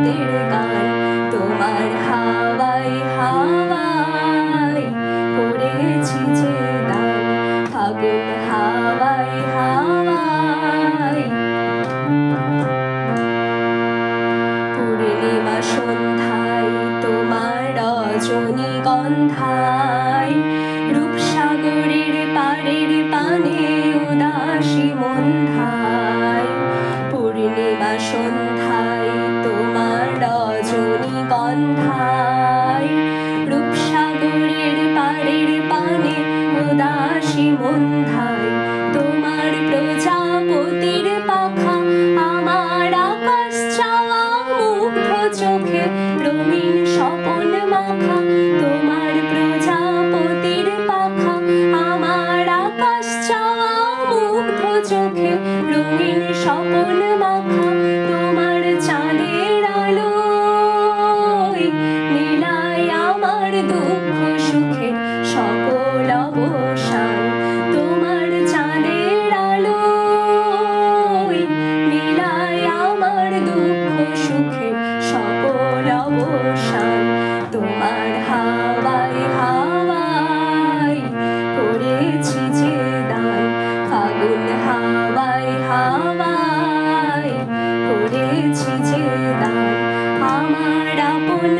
মুক্তের গান তোমার হাওয়ায় হাওয়ায় করেছি যে দান ফাগুন হাওয়ায় হাওয়ায় পূর্ণিমা সন্ধ্যায় তোমার রজনীগন্ধায় রূপসাগরের পাড়ের পানে উদাসী মন্ধায় পূর্ণিমা সন্ধ্যায় তোমার রজনীগন্ধায় রূপসাগরের পাড়ের পানে উদাসী মন্ধায় তোমার প্রজাপতির পাখা আমার আকাশ চাওয়া মুগ্ধ চোখে রঙিন স্বপন মাখা তোমার প্রজাপতির পাখা আমার আকাশ চাওয়া মুগ্ধ চোখে রঙিন স্বপন মাখা তোমার চাঁদের আলোয় নীলায় আমার দুঃখ সুখের সকল অবসান তোমার চাঁদের আলোয় নীলায় আমার দুঃখ সুখের সকল অবসান তোমার হাওয়ায় হাওয়ায় করেছি যে দান ফাগুন হাওয়ায় হাওয়ায় করেছি যে দান আমার আপন